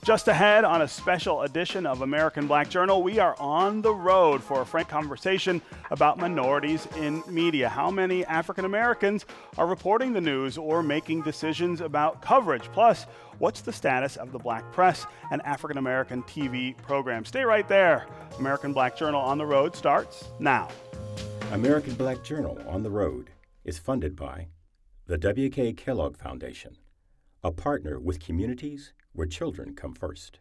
Just ahead on a special edition of American Black Journal, we are on the road for a frank conversation about minorities in media. How many African Americans are reporting the news or making decisions about coverage? Plus, what's the status of the black press and African American TV programs? Stay right there. American Black Journal on the road starts now. American Black Journal on the road is funded by the W.K. Kellogg Foundation, a partner with communities where children come first.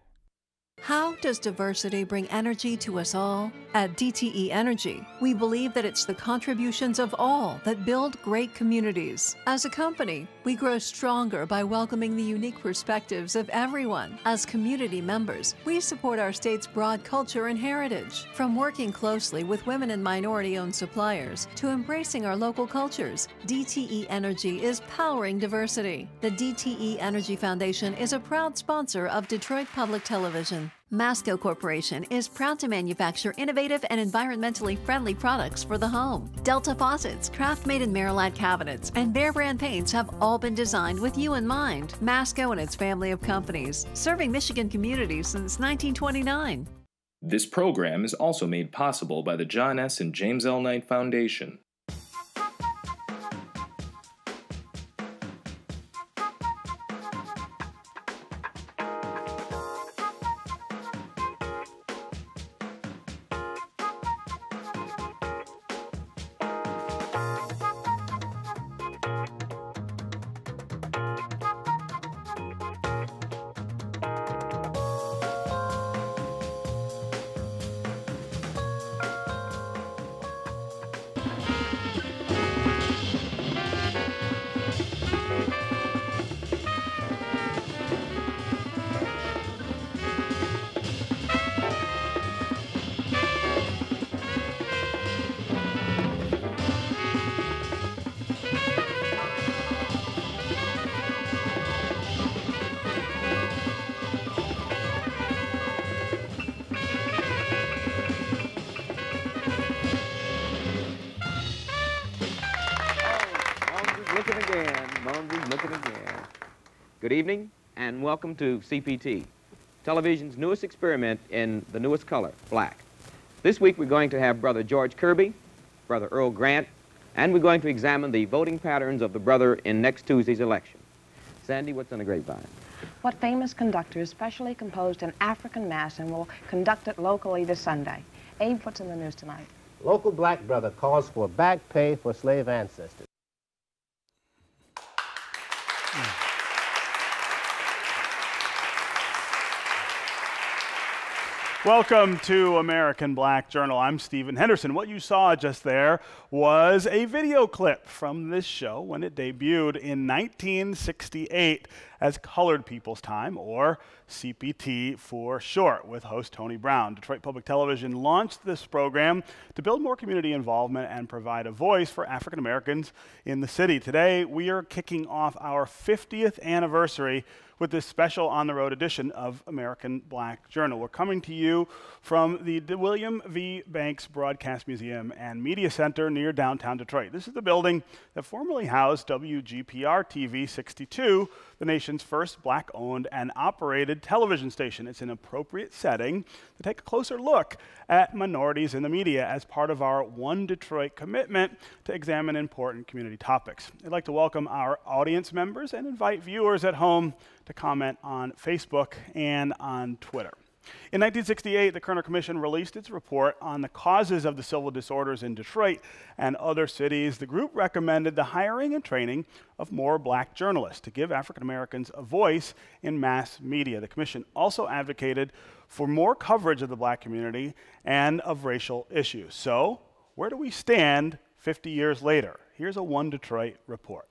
How does diversity bring energy to us all? At DTE Energy, we believe that it's the contributions of all that build great communities. As a company, we grow stronger by welcoming the unique perspectives of everyone. As community members, we support our state's broad culture and heritage. From working closely with women and minority-owned suppliers to embracing our local cultures, DTE Energy is powering diversity. The DTE Energy Foundation is a proud sponsor of Detroit Public Television. Masco Corporation is proud to manufacture innovative and environmentally friendly products for the home. Delta faucets, craft-made in Merillat cabinets, and Behr brand paints have all been designed with you in mind. Masco and its family of companies, serving Michigan communities since 1929. This program is also made possible by the John S. and James L. Knight Foundation. Good evening and welcome to CPT, television's newest experiment in the newest color, black. This week we're going to have Brother George Kirby, Brother Earl Grant, and we're going to examine the voting patterns of the brother in next Tuesday's election. Sandy, what's on the grapevine? What famous conductor specially composed an African Mass and will conduct it locally this Sunday? Abe, what's in the news tonight? Local black brother calls for back pay for slave ancestors. Welcome to American Black Journal. I'm Stephen Henderson. What you saw just there was a video clip from this show when it debuted in 1968 as Colored People's Time, or CPT for short, with host Tony Brown. Detroit Public Television launched this program to build more community involvement and provide a voice for African Americans in the city. Today, we are kicking off our 50th anniversary with this special on-the-road edition of American Black Journal. We're coming to you from the William V. Banks Broadcast Museum and Media Center near downtown Detroit. This is the building that formerly housed WGPR TV 62, the nation's first black-owned and operated television station. It's an appropriate setting to take a closer look at minorities in the media as part of our One Detroit commitment to examine important community topics. I'd like to welcome our audience members and invite viewers at home to comment on Facebook and on Twitter. In 1968, the Kerner Commission released its report on the causes of the civil disorders in Detroit and other cities. The group recommended the hiring and training of more black journalists to give African Americans a voice in mass media. The commission also advocated for more coverage of the black community and of racial issues. So, where do we stand 50 years later? Here's a One Detroit report.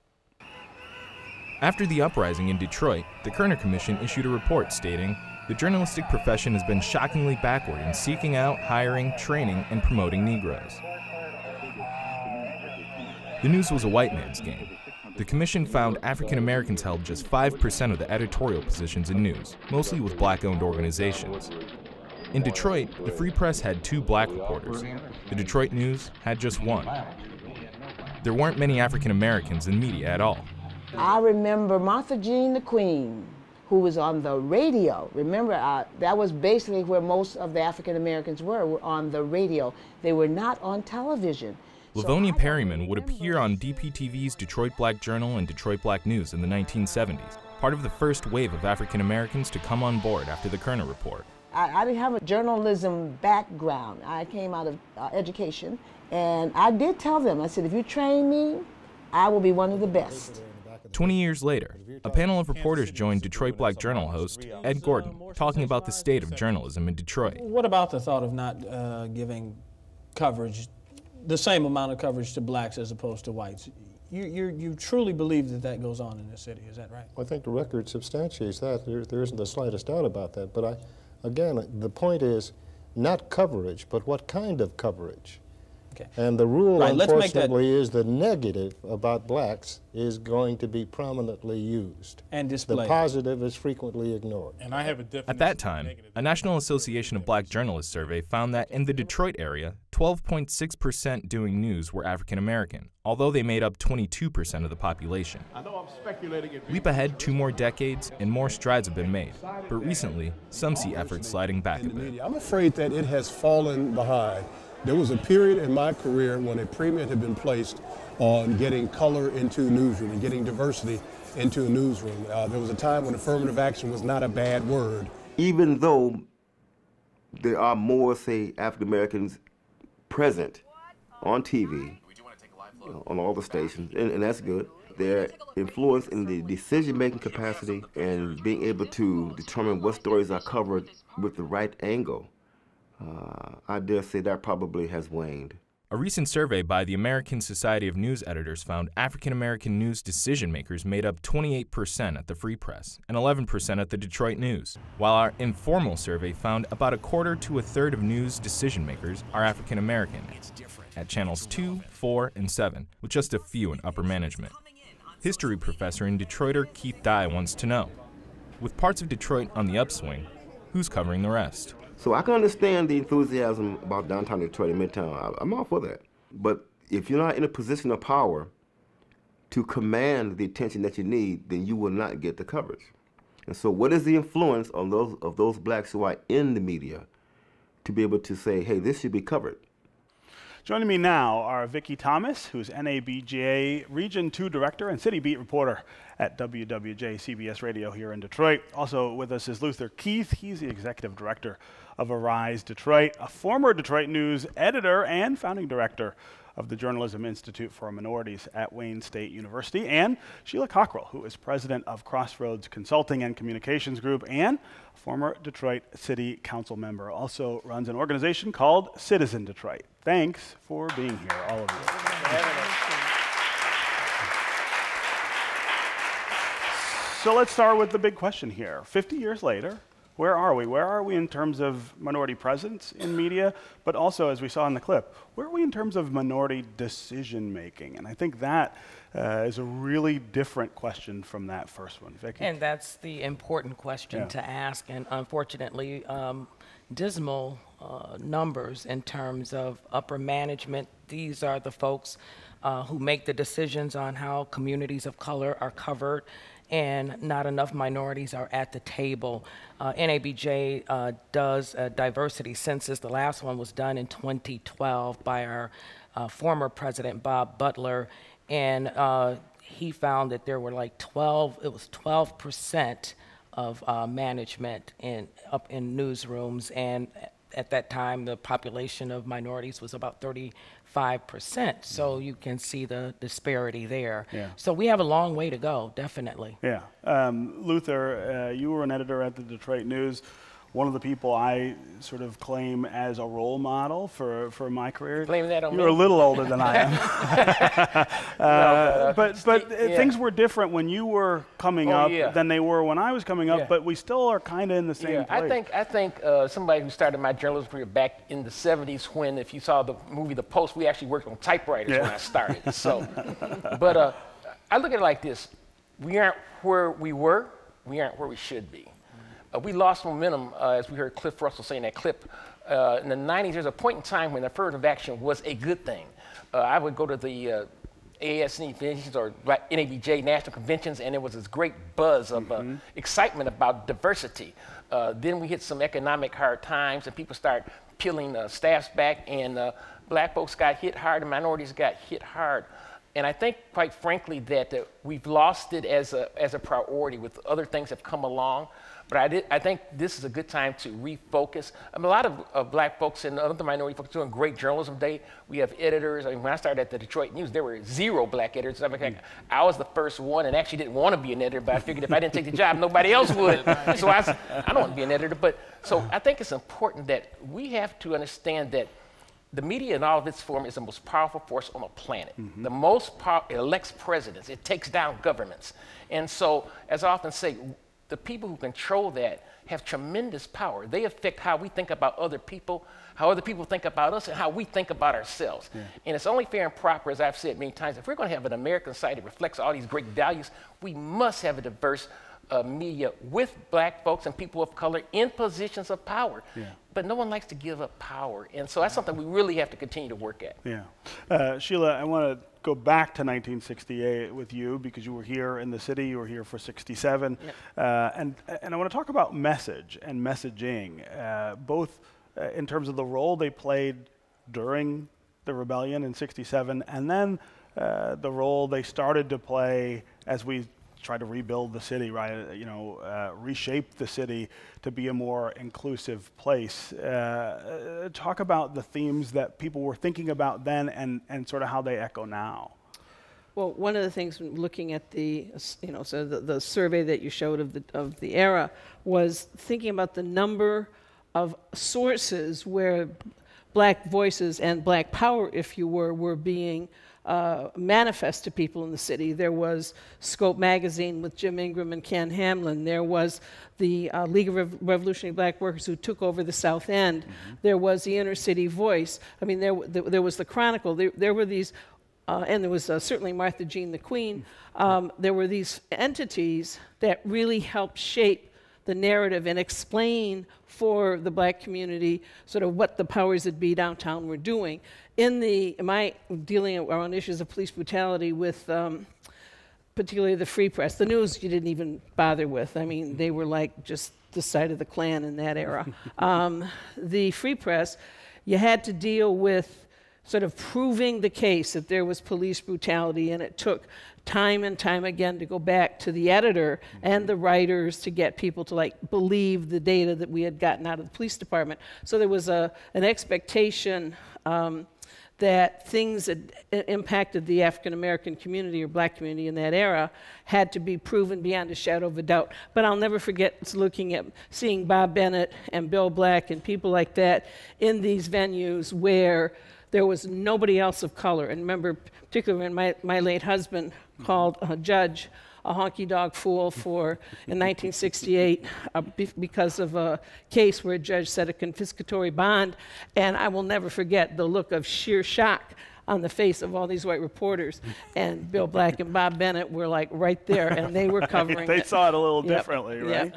After the uprising in Detroit, the Kerner Commission issued a report stating, "The journalistic profession has been shockingly backward in seeking out, hiring, training, and promoting Negroes." The news was a white man's game. The commission found African Americans held just 5% of the editorial positions in news, mostly with black-owned organizations. In Detroit, the Free Press had 2 black reporters. The Detroit News had just 1. There weren't many African Americans in media at all. I remember Martha Jean the Queen, who was on the radio. Remember, that was basically where most of the African Americans were on the radio. They were not on television. Livonia Perryman would appear on DPTV's Detroit Black Journal and Detroit Black News in the 1970s, part of the first wave of African Americans to come on board after the Kerner Report. I didn't have a journalism background. I came out of education, and I did tell them, I said, if you train me, I will be one of the best. 20 years later, a panel of reporters joined Detroit Black Journal host Ed Gordon, talking about the state of journalism in Detroit. What about the thought of not giving coverage, the same amount of coverage to blacks as opposed to whites? You truly believe that that goes on in this city, is that right? Well, I think the record substantiates that. There isn't the slightest doubt about that. But again, the point is not coverage, but what kind of coverage. Okay. And the rule, unfortunately, is the negative about blacks is going to be prominently used. And displayed. The positive is frequently ignored. And I have a definition. At that time, a National Association of Black Journalists survey found that in the Detroit area, 12.6% doing news were African American, although they made up 22% of the population. I know I'm speculating. Leap ahead 2 more decades, and more strides have been made. But recently, some see efforts sliding back a bit. I'm afraid that it has fallen behind. There was a period in my career when a premium had been placed on getting color into a newsroom and getting diversity into a newsroom. There was a time when affirmative action was not a bad word. Even though there are more, say, African Americans present on TV, on all the stations, and that's good. Their influence in the decision-making capacity and being able to determine what stories are covered with the right angle, I dare say that probably has waned. A recent survey by the American Society of News Editors found African American news decision makers made up 28% at the Free Press and 11% at the Detroit News, while our informal survey found about 1/4 to 1/3 of news decision makers are African American at channels 2, 4, and 7, with just a few in upper management. History professor and Detroiter Keith Dye wants to know, with parts of Detroit on the upswing, who's covering the rest? So I can understand the enthusiasm about downtown Detroit and Midtown. I'm all for that. But if you're not in a position of power to command the attention that you need, then you will not get the coverage. And so what is the influence on those blacks who are in the media to be able to say, hey, this should be covered? Joining me now are Vicki Thomas, who's NABJA Region 2 Director and City Beat Reporter at WWJ CBS Radio here in Detroit. Also with us is Luther Keith. He's the Executive Director of Arise Detroit, a former Detroit News editor and founding director of the Journalism Institute for Minorities at Wayne State University, and Sheila Cockrell, who is president of Crossroads Consulting and Communications Group and former Detroit City Council member, also runs an organization called Citizen Detroit. Thanks for being here, all of you. So let's start with the big question here. 50 years later, where are we? Where are we in terms of minority presence in media, but also, as we saw in the clip, where are we in terms of minority decision making? And I think that is a really different question from that first one. Vicki? And that's the important question to ask, and unfortunately, dismal numbers in terms of upper management. These are the folks who make the decisions on how communities of color are covered, and not enough minorities are at the table. NABJ does a diversity census. The last one was done in 2012 by our former president, Bob Butler, and he found that there were like 12% of management up in newsrooms, and at that time the population of minorities was about 35%, so you can see the disparity there. Yeah. So we have a long way to go, definitely. Yeah. Luther, you were an editor at the Detroit News. One of the people I sort of claim as a role model for my career. Claim that on me? You're a little older than I am. But things were different when you were coming up than they were when I was coming up, but we still are kind of in the same place. I think somebody who started my journalism career back in the 70s, when, if you saw the movie The Post, we actually worked on typewriters when I started. So, but I look at it like this. We aren't where we were. We aren't where we should be. We lost momentum, as we heard Cliff Russell say in that clip. In the 90s, there's a point in time when affirmative action was a good thing. I would go to the ASC conventions or NABJ national conventions, and there was this great buzz of excitement about diversity. Then we hit some economic hard times, and people start peeling staffs back, and black folks got hit hard, and minorities got hit hard. And I think, quite frankly, that we've lost it as a priority with other things have come along. But I think this is a good time to refocus. I mean, a lot of black folks and other minority folks doing great journalism today. We have editors. I mean, when I started at the Detroit News, there were 0 black editors. I mean, I was the first one and actually didn't want to be an editor, but I figured if I didn't take the job, nobody else would. So I don't want to be an editor. But so I think it's important that we have to understand that the media in all of its form is the most powerful force on the planet. The most powerful, it elects presidents, it takes down governments. And so, as I often say, the people who control that have tremendous power. They affect how we think about other people, how other people think about us, and how we think about ourselves. And it's only fair and proper, as I've said many times, if we're going to have an American society that reflects all these great values, we must have a diverse media with black folks and people of color in positions of power. But no one likes to give up power. And so that's something we really have to continue to work at. Sheila, I want to go back to 1968 with you because you were here in the city, you were here for 67. And I want to talk about message and messaging, both in terms of the role they played during the rebellion in 67 and then the role they started to play as we try to rebuild the city, right? You know, reshape the city to be a more inclusive place. Talk about the themes that people were thinking about then and sort of how they echo now. Well, one of the things looking at the, so the survey that you showed of the era was thinking about the number of sources where black voices and black power, if you were being manifest to people in the city. There was Scope magazine with Jim Ingram and Ken Hamlin. There was the League of Revolutionary Black Workers who took over the South End. There was the Inner City Voice. I mean, there was the Chronicle. There were these, and there was certainly Martha Jean the Queen. There were these entities that really helped shape the narrative and explain for the black community sort of what the powers that be downtown were doing. My dealing around issues of police brutality with particularly the Free Press, the news you didn't even bother with. I mean, they were like just the side of the Klan in that era. The Free Press, you had to deal with sort of proving the case that there was police brutality, and it took time and time again to go back to the editor and the writers to get people to like believe the data that we had gotten out of the police department. So there was an expectation that things that impacted the African American community or black community in that era had to be proven beyond a shadow of a doubt. But I'll never forget seeing Bob Bennett and Bill Black and people like that in these venues where there was nobody else of color. And remember, particularly when my late husband called a judge a honky-dog fool in 1968 because of a case where a judge set a confiscatory bond. And I will never forget the look of sheer shock on the face of all these white reporters. And Bill Black and Bob Bennett were like right there, and they were covering They it. saw it a little differently, right?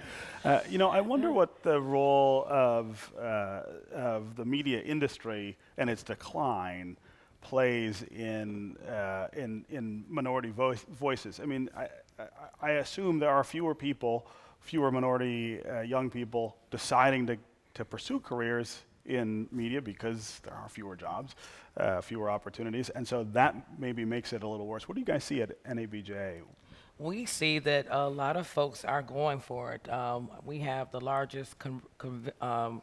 You know, I wonder what the role of the media industry and its decline plays in minority voices. I mean, I assume there are fewer minority young people deciding to pursue careers in media because there are fewer jobs, fewer opportunities, and so that maybe makes it a little worse. What do you guys see at NABJ? We see that a lot of folks are going for it. We have the largest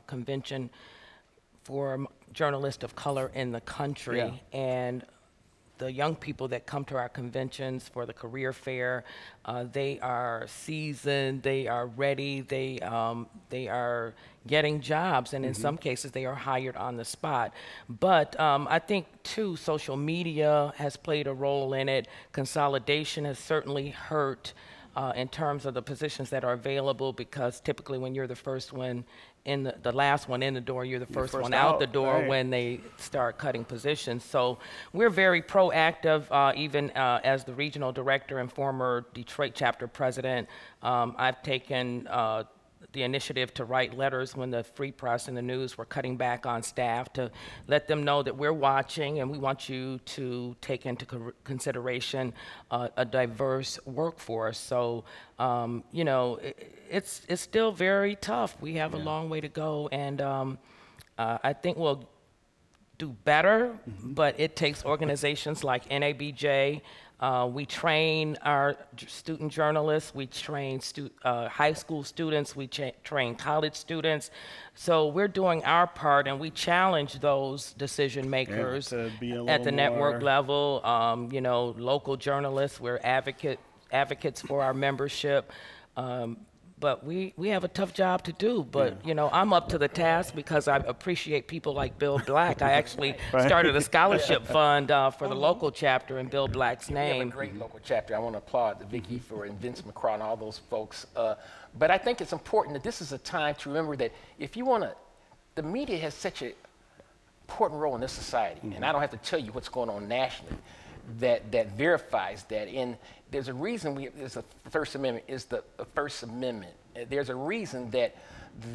convention for journalists of color in the country, and the young people that come to our conventions for the career fair, they are seasoned, they are ready, they are getting jobs, and in some cases they are hired on the spot. But I think too, social media has played a role in it. Consolidation has certainly hurt in terms of the positions that are available, because typically when you're the first one in the last one in the door, you're the first one out the door when they start cutting positions. So we're very proactive, even as the regional director and former Detroit chapter president. I've taken the initiative to write letters when the Free Press and the News were cutting back on staff, to let them know that we're watching and we want you to take into consideration a diverse workforce. So, you know, it's still very tough. We have a long way to go, and I think we'll do better, but it takes organizations like NABJ. We train our student journalists, we train high school students, we train college students. So we're doing our part, and we challenge those decision makers at the network level. You know, local journalists, we're advocates for our membership. But we have a tough job to do, but you know, I'm up to the task because I appreciate people like Bill Black. I actually started a scholarship fund for the local chapter in Bill Black's name. We have a great local chapter. I want to applaud Vicki and Vince McCraw and all those folks. But I think it's important that this is a time to remember that if you want to, the media has such an important role in this society, and I don't have to tell you what's going on nationally that verifies that. And there's a reason there's a First Amendment is the First Amendment. There's a reason that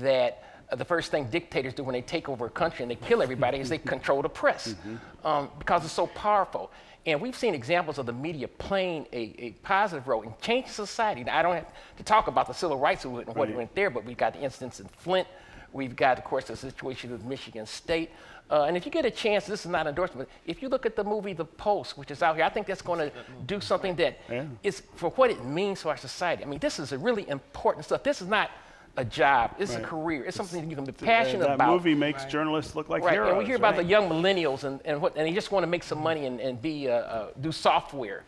the first thing dictators do when they take over a country and they kill everybody is they control the press because it's so powerful. And we've seen examples of the media playing a positive role in changing society. Now, I don't have to talk about the civil rights movement and what went there, but we've got the instance in Flint. We've got, of course, the situation with Michigan State. And if you get a chance, this is not an endorsement, but if you look at the movie The Post, which is out here, I think that's going to do something that is for what it means to our society. I mean, this is a really important stuff. This is not a job. It's a career. It's something you can be passionate about. That movie makes journalists look like heroes. And we hear about the young millennials and they just want to make some money and do software.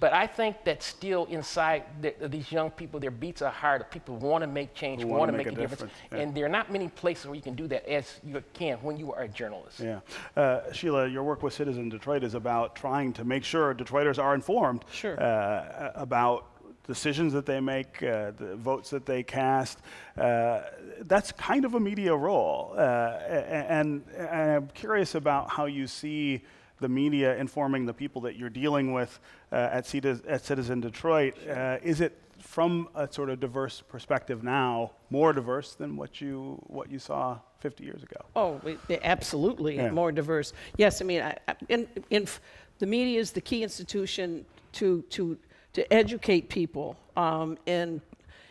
But I think that still inside these young people, their beats are hard. People want to make change, want to make a difference. And there are not many places where you can do that as you can when you are a journalist. Yeah. Sheila, your work with Citizen Detroit is about trying to make sure Detroiters are informed about decisions that they make, the votes that they cast. That's kind of a media role. And I'm curious about how you see the media informing the people that you're dealing with at Citizen Detroit. Is it from a sort of diverse perspective now, more diverse than what you saw 50 years ago? Oh, absolutely more diverse. Yes, I mean, the media is the key institution to educate people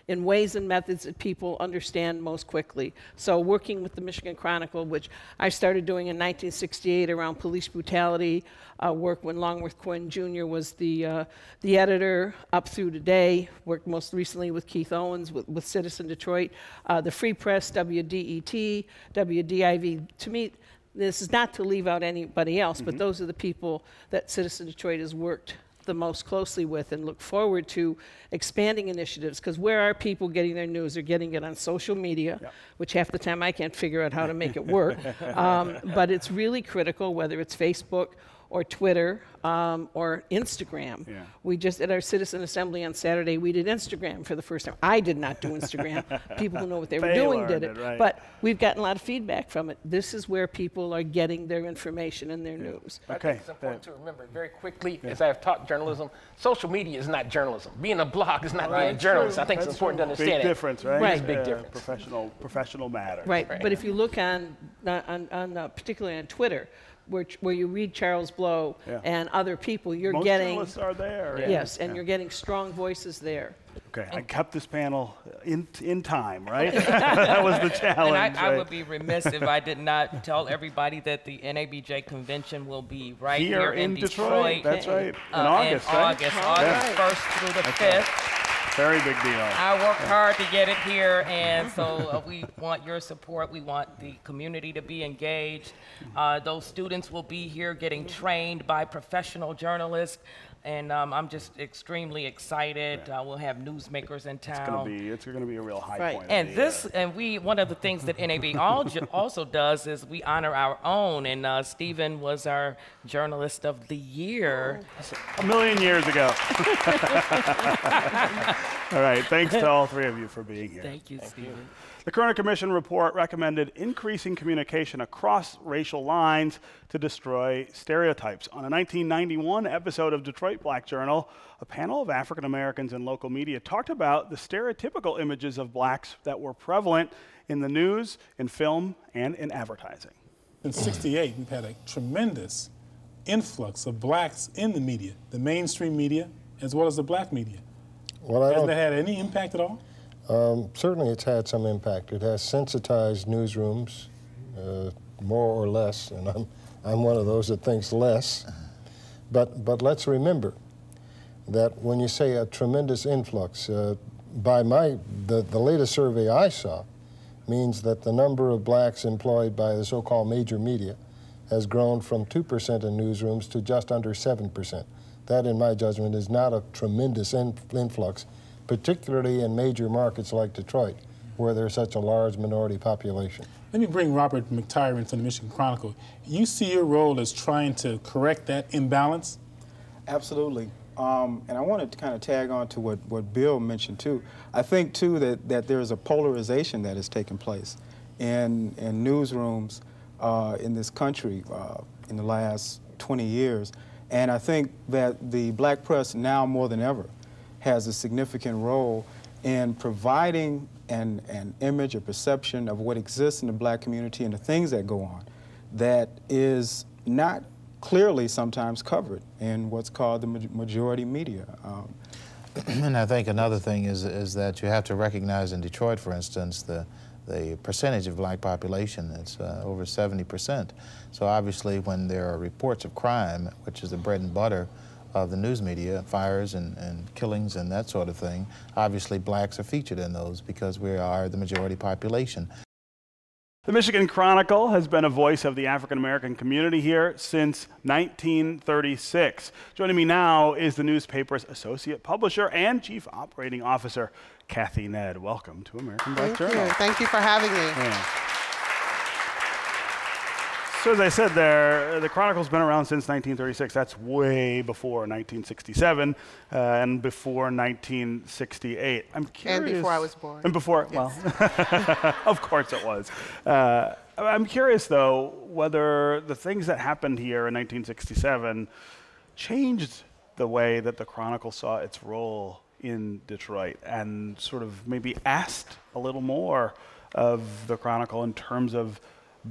in ways and methods that people understand most quickly. So working with the Michigan Chronicle, which I started doing in 1968 around police brutality, work when Longworth Quinn Jr. was the editor up through today, worked most recently with Keith Owens with Citizen Detroit, the Free Press, WDET, WDIV. To me, this is not to leave out anybody else, but those are the people that Citizen Detroit has worked the most closely with and look forward to expanding initiatives, because where are people getting their news? They're getting it on social media, which half the time I can't figure out how to make it work. But it's really critical, whether it's Facebook or Twitter or Instagram. We just, at our Citizen Assembly on Saturday, we did Instagram for the first time. I did not do Instagram. People who know what they were doing did it. But we've gotten a lot of feedback from it. This is where people are getting their information and their news. I think it's important to remember very quickly, as I've taught journalism, social media is not journalism. Being a blog is not being a journalist. I think it's important to understand big difference, right? Right. Big difference. Professional matter. Right. But if you look on particularly on Twitter, where you read Charles Blow and other people, you're Most getting journalists are there. Yes, and you're getting strong voices there. Okay, I kept this panel in time, right? That was the challenge. And I would be remiss if I did not tell everybody that the NABJ convention will be right here in Detroit. That's right. In August, August 1st through the 5th. Very big deal. I worked hard to get it here, and so we want your support. We want the community to be engaged. Those students will be here getting trained by professional journalists, and I'm just extremely excited. We'll have newsmakers in town. It's going to be a real high point. And one of the things that NAB also does is we honor our own, and Stephen was our Journalist of the Year. A million years ago. All right, thanks to all three of you for being here. Thank you, Stephen. The Kerner Commission report recommended increasing communication across racial lines to destroy stereotypes. On a 1991 episode of Detroit Black Journal, a panel of African Americans in local media talked about the stereotypical images of blacks that were prevalent in the news, in film, and in advertising. In '68, we've had a tremendous influx of blacks in the media, the mainstream media, as well as the black media. Well, Has that had any impact at all? Certainly it's had some impact. It has sensitized newsrooms, more or less, and I'm one of those that thinks less. But let's remember that when you say a tremendous influx, by the latest survey I saw means that the number of blacks employed by the so-called major media has grown from 2% in newsrooms to just under 7%. That, in my judgment, is not a tremendous influx, particularly in major markets like Detroit, where there's such a large minority population. Let me bring Robert McTire into the Michigan Chronicle. You see your role as trying to correct that imbalance? Absolutely. And I wanted to kind of tag on to what Bill mentioned, too. I think, too, that there's a polarization that has taken place in newsrooms in this country in the last 20 years. And I think that the black press now more than ever has a significant role in providing an image, a perception of what exists in the black community and the things that go on that is not clearly sometimes covered in what's called the majority media. And I think another thing is that you have to recognize in Detroit, for instance, the percentage of black population, it's over 70%. So obviously when there are reports of crime, which is the bread and butter of the news media, fires and killings and that sort of thing, obviously blacks are featured in those because we are the majority population. The Michigan Chronicle has been a voice of the African American community here since 1936. Joining me now is the newspaper's associate publisher and chief operating officer, Kathy Ned. Welcome to American Black Journal. Thank you. Thank you for having me. Yeah. So as I said there, the Chronicle's been around since 1936. That's way before 1967 and before 1968. I'm curious. And before I was born. And before, yes. Well, of course it was. I'm curious, though, whether the things that happened here in 1967 changed the way that the Chronicle saw its role in Detroit and sort of maybe asked a little more of the Chronicle in terms of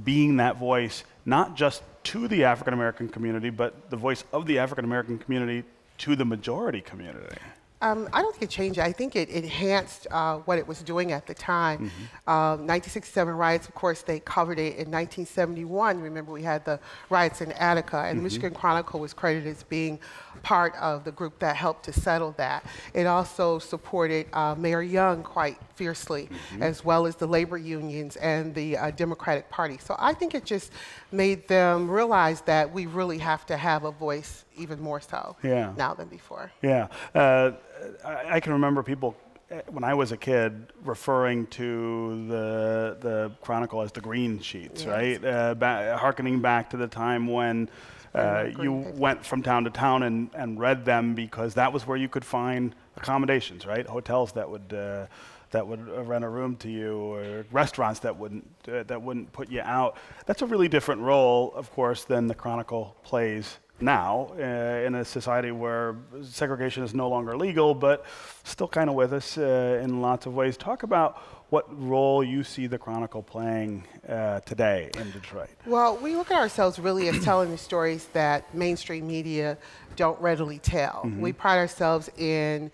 being that voice, not just to the African American community, but the voice of the African American community to the majority community. I don't think it changed. I think it enhanced what it was doing at the time. 1967 riots, of course, they covered it in 1971. Remember, we had the riots in Attica, and the Michigan Chronicle was credited as being part of the group that helped to settle that. It also supported Mayor Young quite fiercely, as well as the labor unions and the Democratic Party. So I think it just made them realize that we really have to have a voice even more so now than before. Yeah. I can remember people, when I was a kid, referring to the Chronicle as the green sheets, right? Harkening back to the time when you went from town to town and read them because that was where you could find accommodations, right? Hotels that would rent a room to you, or restaurants that wouldn't put you out. That's a really different role, of course, than the Chronicle plays now in a society where segregation is no longer legal, but still kind of with us in lots of ways. Talk about what role you see the Chronicle playing today in Detroit. Well, we look at ourselves really as telling the stories that mainstream media don't readily tell. We pride ourselves in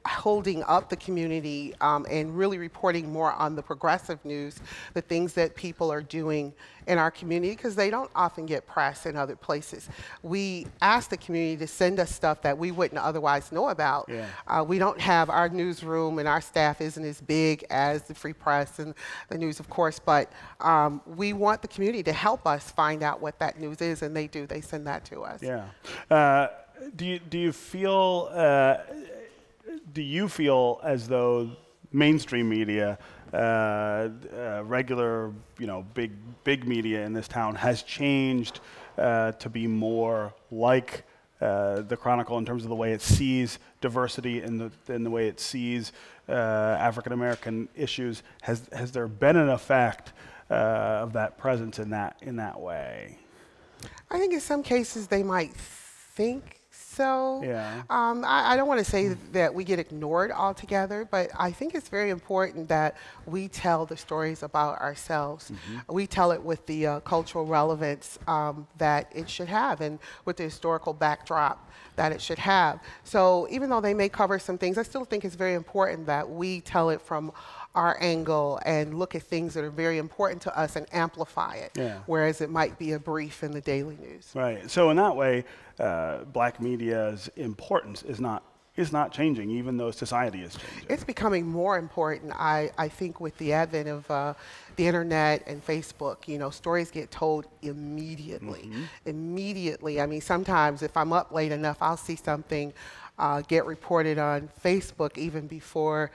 holding up the community and really reporting more on the progressive news, the things that people are doing in our community, because they don't often get press in other places. We ask the community to send us stuff that we wouldn't otherwise know about. We don't have, our newsroom and our staff isn't as big as the Free Press and the news, of course, but we want the community to help us find out what that news is, and they do. They send that to us. Yeah. Do you feel as though mainstream media, regular, big media in this town has changed to be more like the Chronicle in terms of the way it sees diversity and the way it sees African American issues, has there been an effect of that presence in that way? I think in some cases they might think so. Yeah. I don't want to say that we get ignored altogether, but I think it's very important that we tell the stories about ourselves. We tell it with the cultural relevance that it should have, and with the historical backdrop that it should have. So even though they may cover some things, I still think it's very important that we tell it from our angle and look at things that are very important to us and amplify it, whereas it might be a brief in the daily news. Right. So in that way, black media's importance is not changing, even though society is changing. It's becoming more important, I think, with the advent of the internet and Facebook. You know, stories get told immediately. Immediately. I mean, sometimes if I'm up late enough, I'll see something get reported on Facebook even before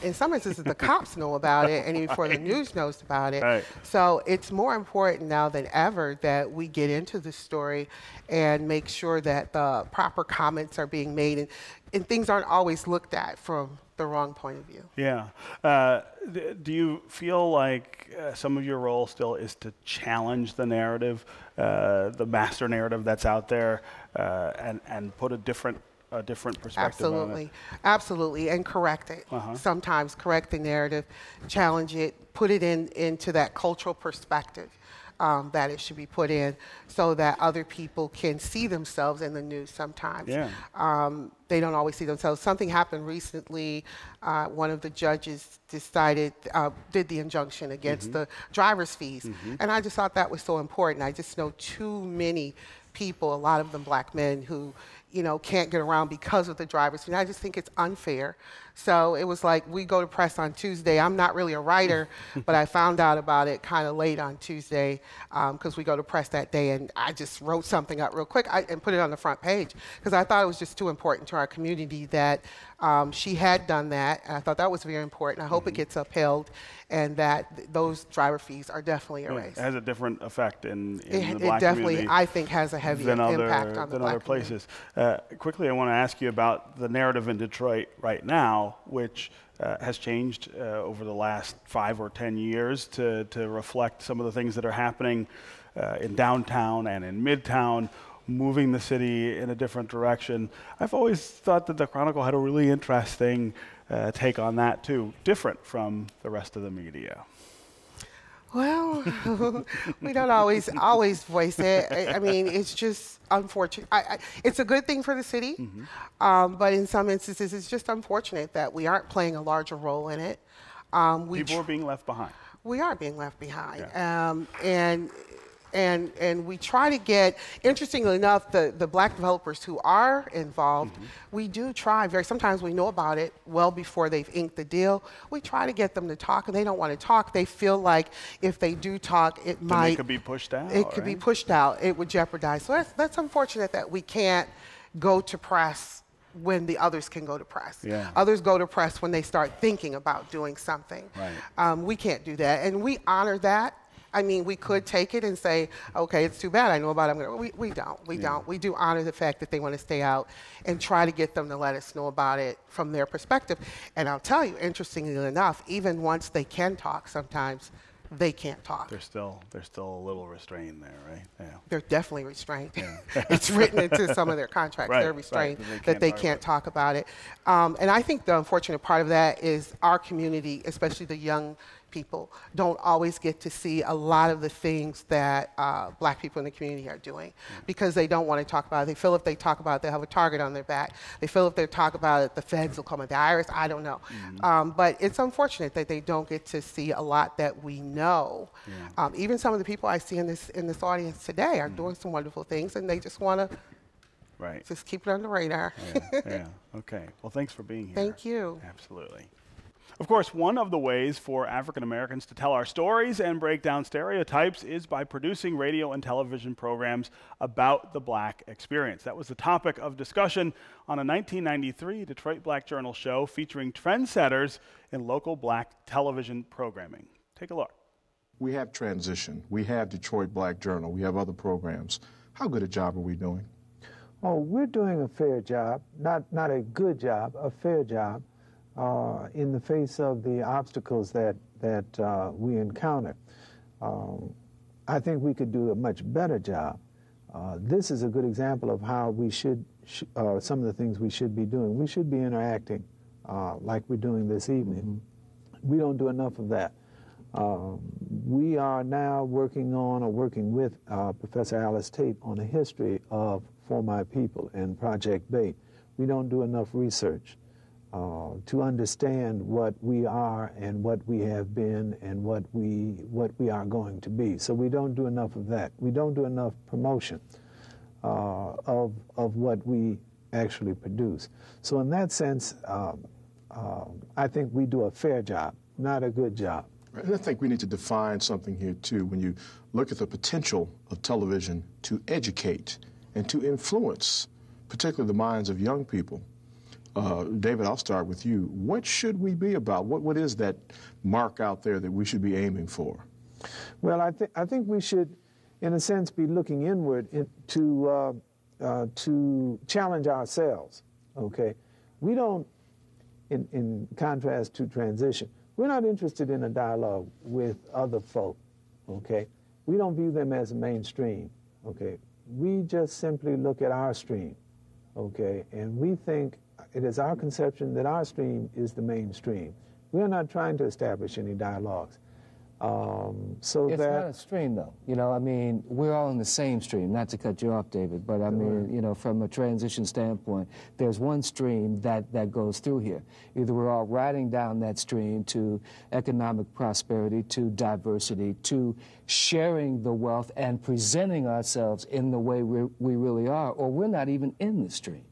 in some instances the cops know about it and even before the news knows about it. Right. So it's more important now than ever that we get into the story and make sure that the proper comments are being made and things aren't always looked at from the wrong point of view. Yeah. Do you feel like some of your role still is to challenge the narrative, the master narrative that's out there, and put a different perspective on it? Absolutely, and correct it. Sometimes correct the narrative, challenge it, put it into that cultural perspective that it should be put in, so that other people can see themselves in the news sometimes. They don't always see themselves. Something happened recently. One of the judges did the injunction against the driver's fees, and I just thought that was so important. I just know too many people, a lot of them black men, who can't get around because of the driver's fee. I just think it's unfair. So it was like, we go to press on Tuesday. I'm not really a writer, but I found out about it kind of late on Tuesday because we go to press that day, and I just wrote something up real quick and put it on the front page because I thought it was just too important to our community that she had done that, and I thought that was very important. I hope it gets upheld and that those driver fees are definitely erased. It has a different effect in the black community. It definitely, I think, has a heavy impact on the black other places. Quickly, I want to ask you about the narrative in Detroit right now, which has changed over the last 5 or 10 years to reflect some of the things that are happening in downtown and in midtown, moving the city in a different direction. I've always thought that the Chronicle had a really interesting take on that too, different from the rest of the media. Well, we don't always voice it. I mean, it's just unfortunate. It's a good thing for the city, but in some instances, it's just unfortunate that we aren't playing a larger role in it. People are being left behind. We are being left behind, and we try to get, interestingly enough, the black developers who are involved, we do try, sometimes we know about it well before they've inked the deal. We try to get them to talk, and they don't want to talk. They feel like if they do talk, it could be pushed out. It could be pushed out. It would jeopardize. So that's unfortunate that we can't go to press when the others can go to press. Others go to press when they start thinking about doing something. We can't do that, and we honor that. I mean, we could take it and say, okay, it's too bad, I know about it. We don't. We do honor the fact that they want to stay out and try to get them to let us know about it from their perspective. And I'll tell you, interestingly enough, even once they can talk, sometimes they can't talk. They're still a little restrained there, right? They're definitely restrained. It's written into some of their contracts. They're restrained that they can't talk about it. And I think the unfortunate part of that is our community, especially the young people, don't always get to see a lot of the things that black people in the community are doing because they don't want to talk about it. They feel if they talk about it, they'll have a target on their back. They feel if they talk about it, the feds will come at the IRS. I don't know. But it's unfortunate that they don't get to see a lot that we know. Even some of the people I see in this audience today are doing some wonderful things, and they just want to just keep it on the radar. Okay. Well, thanks for being here. Thank you. Absolutely. Of course, one of the ways for African Americans to tell our stories and break down stereotypes is by producing radio and television programs about the black experience. That was the topic of discussion on a 1993 Detroit Black Journal show featuring trendsetters in local black television programming. Take a look. We have Transition. We have Detroit Black Journal. We have other programs. How good a job are we doing? Oh, we're doing a fair job. Not a good job, a fair job. in the face of the obstacles that we encounter. I think we could do a much better job. This is a good example of how we should, some of the things we should be doing. We should be interacting like we're doing this evening. We don't do enough of that. We are now working on or working with Professor Alice Tate on a history of For My People and Project BAIT. We don't do enough research to understand what we are and what we have been and what we are going to be. So we don't do enough of that. We don't do enough promotion of what we actually produce. So in that sense, I think we do a fair job, not a good job. And I think we need to define something here, too, when you look at the potential of television to educate and to influence, particularly the minds of young people. David, I'll start with you. What should we be about? What is that mark out there that we should be aiming for? Well, I think we should, in a sense, be looking inward to challenge ourselves, okay? We don't, in contrast to transition, we're not interested in a dialogue with other folk, okay? We don't view them as mainstream, okay? We just simply look at our stream, okay? And we think it is our conception that our stream is the mainstream. We're not trying to establish any dialogues. It's not a stream, though. You know, I mean, we're all in the same stream, not to cut you off, David, but I mean, you know, from a transition standpoint, there's one stream that goes through here. Either we're all riding down that stream to economic prosperity, to diversity, to sharing the wealth and presenting ourselves in the way we really are, or we're not even in the stream.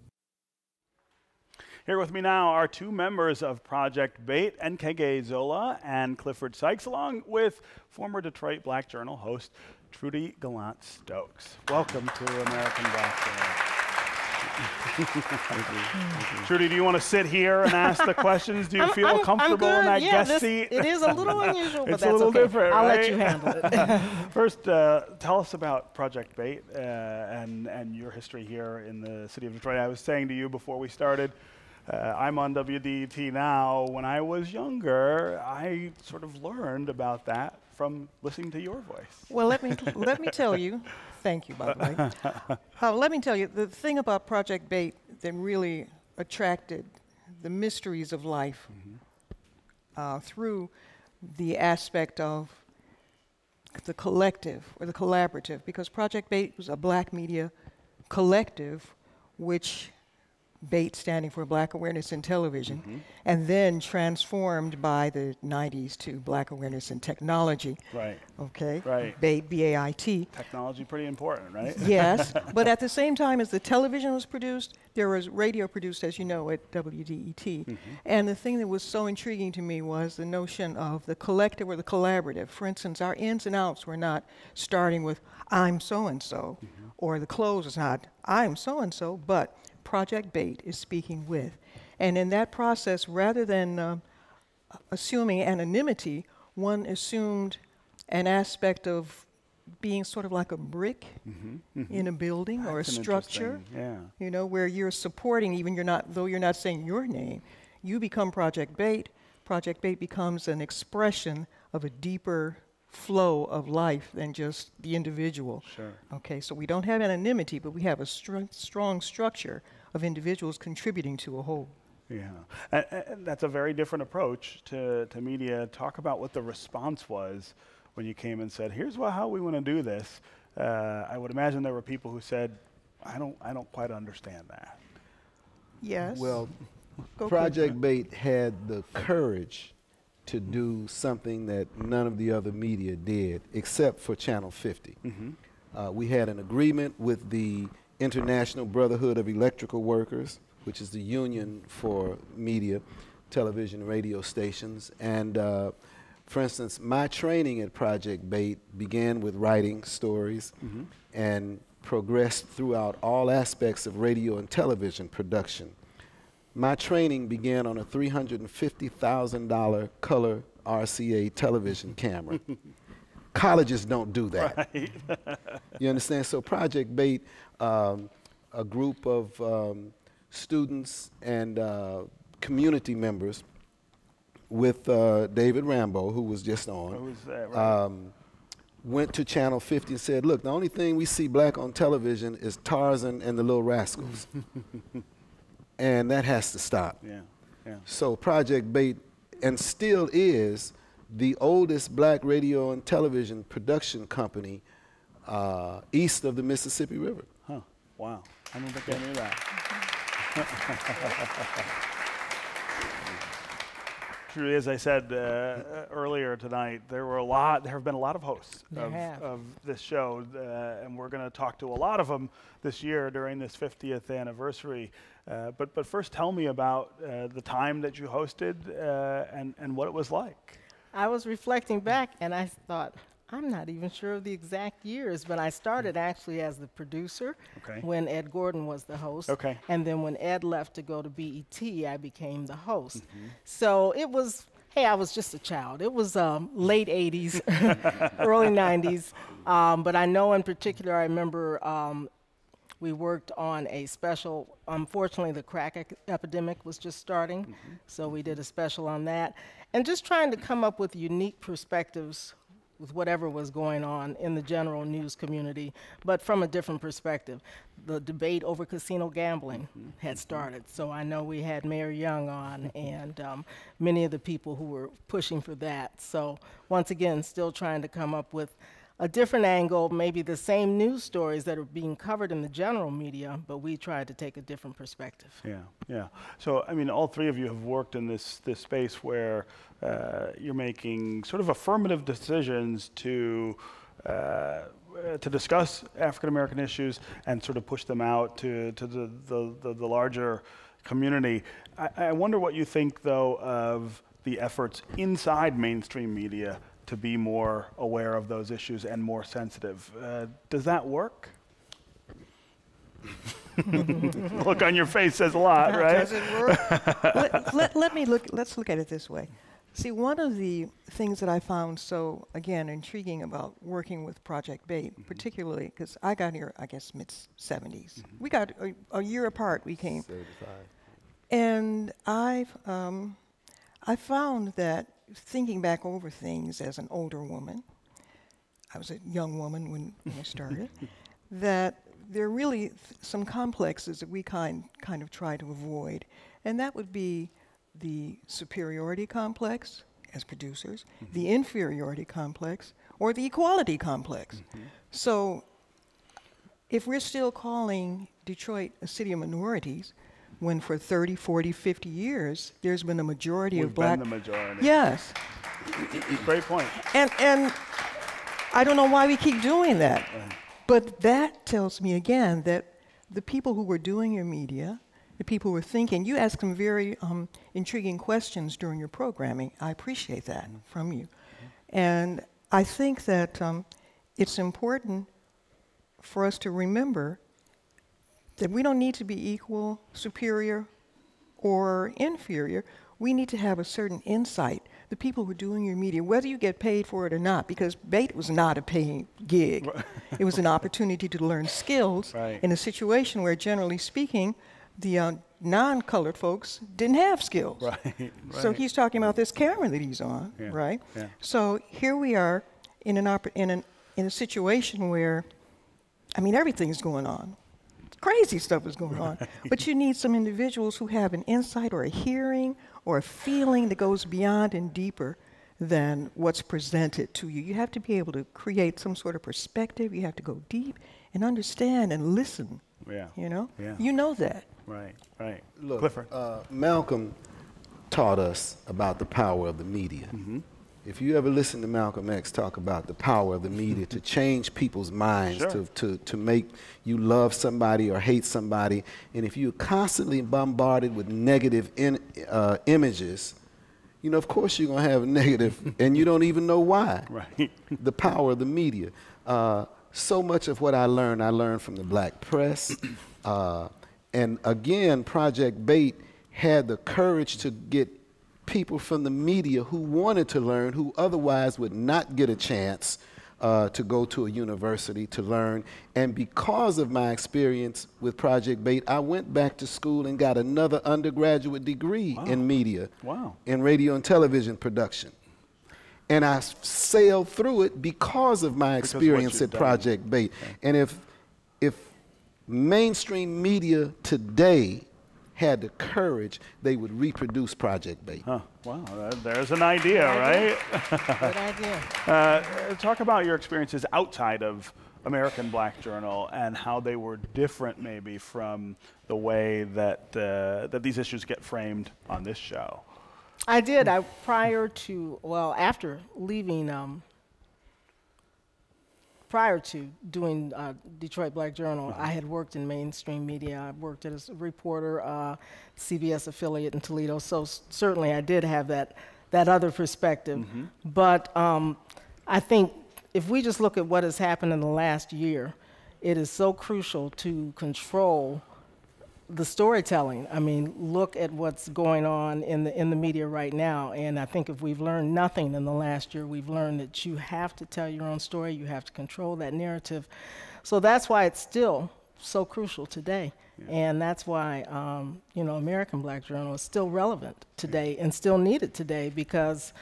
Here with me now are two members of Project BAIT, Nkege Zola and Clifford Sykes, along with former Detroit Black Journal host Trudy Gallant-Stokes. Welcome to American Black Journal. Trudy, do you want to sit here and ask the questions? Do you feel comfortable in that guest seat? It is a little unusual, but it's that's a little okay. different, I'll right? let you handle it. First, tell us about Project BAIT and your history here in the city of Detroit. I was saying to you before we started, I'm on WDET now. When I was younger, I sort of learned about that from listening to your voice. Well, let me tell you. Thank you, by the way. Let me tell you, the thing about Project BAIT that really attracted the mysteries of life through the aspect of the collective or the collaborative, because Project BAIT was a black media collective, which BAIT standing for Black Awareness in Television, and then transformed by the 90s to Black Awareness in Technology. Right. Okay. Right. BAIT, B-A-I-T. Technology pretty important, right? Yes, but at the same time as the television was produced, there was radio produced, as you know, at WDET. And the thing that was so intriguing to me was the notion of the collective or the collaborative. For instance, our ins and outs were not starting with, I'm so-and-so, or the close is not, I'm so-and-so, but Project BAIT is speaking with. And in that process, rather than assuming anonymity, one assumed an aspect of being sort of like a brick in a building or a structure, you know, where you're supporting, even though you're not saying your name, you become Project BAIT. Project BAIT becomes an expression of a deeper flow of life than just the individual. Sure. Okay, so we don't have anonymity, but we have a strong structure of individuals contributing to a whole. Yeah, and that's a very different approach to media. Talk about what the response was when you came and said, here's how we want to do this. I would imagine there were people who said, I don't quite understand that. Yes. Well, Project BAIT had the courage to do something that none of the other media did, except for Channel 50. We had an agreement with the International Brotherhood of Electrical Workers, which is the union for media, television, radio stations. And for instance, my training at Project BAIT began with writing stories and progressed throughout all aspects of radio and television production. My training began on a $350,000 color RCA television camera. Colleges don't do that. Right. You understand? So Project BAIT, a group of students and community members with David Rambo, who was just on. Who's that, right? Went to Channel 50 and said, look, the only thing we see black on television is Tarzan and the Little Rascals. And that has to stop. Yeah, yeah. So Project Bait, and still is, the oldest black radio and television production company east of the Mississippi River. Huh, wow. I don't think I knew that. Truly, as I said earlier tonight, there have been a lot of hosts of this show, and we're going to talk to a lot of them this year during this 50th anniversary. But first, tell me about the time that you hosted and what it was like. I was reflecting back, and I thought, I'm not even sure of the exact years, but I started actually as the producer when Ed Gordon was the host. And then when Ed left to go to BET, I became the host. So it was, hey, I was just a child. It was late 80s, early 90s. But I know in particular, I remember we worked on a special. Unfortunately, the crack epidemic was just starting, so we did a special on that. And just trying to come up with unique perspectives with whatever was going on in the general news community, but from a different perspective. The debate over casino gambling had started, so I know we had Mayor Young on and many of the people who were pushing for that. So once again, still trying to come up with a different angle, maybe the same news stories that are being covered in the general media, but we tried to take a different perspective. Yeah, yeah. So, I mean, all three of you have worked in this space where you're making sort of affirmative decisions to discuss African-American issues and sort of push them out to the larger community. I wonder what you think, though, of the efforts inside mainstream media to be more aware of those issues and more sensitive. Does that work? Look on your face says a lot, right? Does it work? Let's look at it this way. See, one of the things that I found so, again, intriguing about working with Project Bait, particularly because I got here, I guess, mid-70s. We got a year apart, we came. 75. And I found that thinking back over things as an older woman, I was a young woman when I started, that there are really some complexes that we kind of try to avoid. And that would be the superiority complex as producers, the inferiority complex, or the equality complex. So if we're still calling Detroit a city of minorities, when for 30, 40, 50 years, there's been a majority of black... We've been the majority. Yes. Great point. And I don't know why we keep doing that. But that tells me, again, that the people who were doing your media, the people who were thinking, you asked some very intriguing questions during your programming. I appreciate that from you. And I think that it's important for us to remember that we don't need to be equal, superior, or inferior. We need to have a certain insight. The people who are doing your media, whether you get paid for it or not, because Bait was not a paying gig. It was an opportunity to learn skills in a situation where, generally speaking, the non-colored folks didn't have skills. So he's talking about this camera that he's on, right? So here we are in a situation where, I mean, everything's going on. Crazy stuff is going on. But you need some individuals who have an insight or a hearing or a feeling that goes beyond and deeper than what's presented to you. You have to be able to create some sort of perspective. You have to go deep and understand and listen. You know? You know that. Right. Look, Clifford. Malcolm taught us about the power of the media. If you ever listen to Malcolm X talk about the power of the media to change people's minds, to make you love somebody or hate somebody, and if you're constantly bombarded with negative images, you know, of course you're going to have a negative, and you don't even know why. The power of the media. So much of what I learned from the black press. And again, Project Bait had the courage to get people from the media who wanted to learn, who otherwise would not get a chance, to go to a university to learn. And because of my experience with Project Bait, I went back to school and got another undergraduate degree in media, in radio and television production. And I sailed through it because of my experience at Project Bait. And if mainstream media today had the courage, they would reproduce Project Bait. Huh. Wow, there's an idea, right? Good idea. Talk about your experiences outside of American Black Journal and how they were different maybe from the way that, that these issues get framed on this show. I did. After leaving, prior to doing Detroit Black Journal, I had worked in mainstream media. I worked as a reporter, CBS affiliate in Toledo, so certainly I did have that other perspective. But I think if we just look at what has happened in the last year, it is so crucial to control the storytelling. I mean, look at what's going on in the media right now, and I think if we've learned nothing in the last year, we've learned that you have to tell your own story, you have to control that narrative. So that's why it's still so crucial today, and that's why American Black Journal is still relevant today and still needed today, because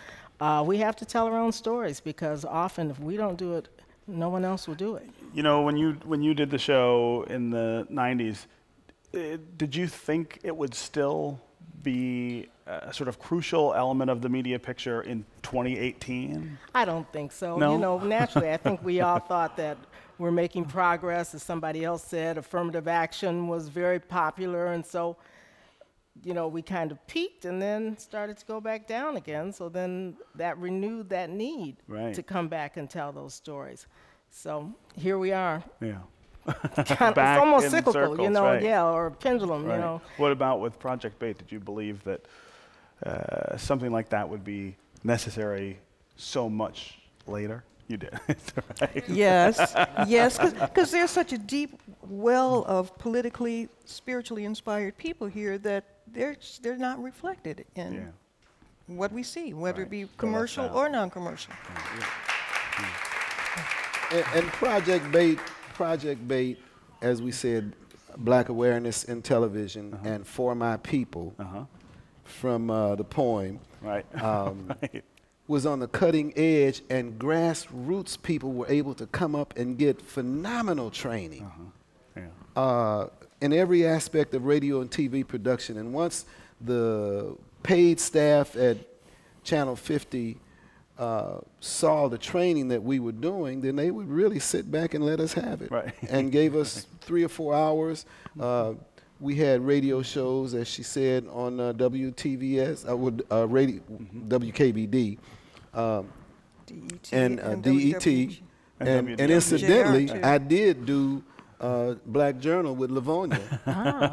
we have to tell our own stories, because often if we don't do it, no one else will do it. You know, when you did the show in the 90s, did you think it would still be a sort of crucial element of the media picture in 2018? I don't think so. No? You know, naturally, I think we all thought that we're making progress. As somebody else said, affirmative action was very popular, and so, you know, we kind of peaked and then started to go back down again. So then that renewed that need to come back and tell those stories. So here we are. Yeah. It's almost cyclical, circles, you know, or a pendulum, you know. What about with Project Bait? Did you believe that something like that would be necessary so much later? You did, right? Yes, yes, because there's such a deep well of politically, spiritually inspired people here that they're not reflected in what we see, whether it be commercial or non-commercial. And Project Bait, as we said, Black awareness in television and For My People from the poem was on the cutting edge, and grassroots people were able to come up and get phenomenal training in every aspect of radio and TV production. And once the paid staff at Channel 50 saw the training that we were doing, then they would really sit back and let us have it, and gave us 3 or 4 hours. We had radio shows, as she said, on WTVS, radio, WKBD, and DET, and incidentally, I did do Black Journal with Livonia,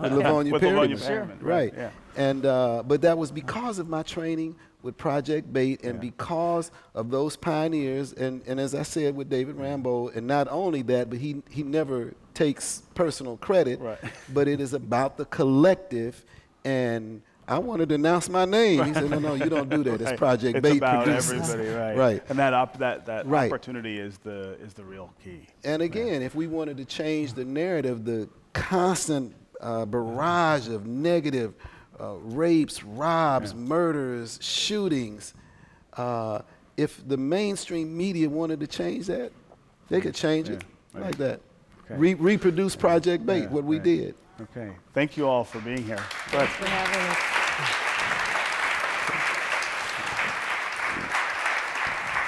with Livonia Perryman, right? And but that was because of my training with Project Bait, and because of those pioneers, and as I said with David Rambo, and not only that, but he never takes personal credit, but it is about the collective. And I wanted to announce my name. He said, no, you don't do that. It's Project Bait. It's about producers. everybody, right? And that opportunity is the real key. And again, if we wanted to change the narrative, the constant barrage of negative rapes, robs, murders, shootings, if the mainstream media wanted to change that, they could change it like that. Reproduce Project Bait, what we did. Okay. Thank you all for being here. Thanks for having us.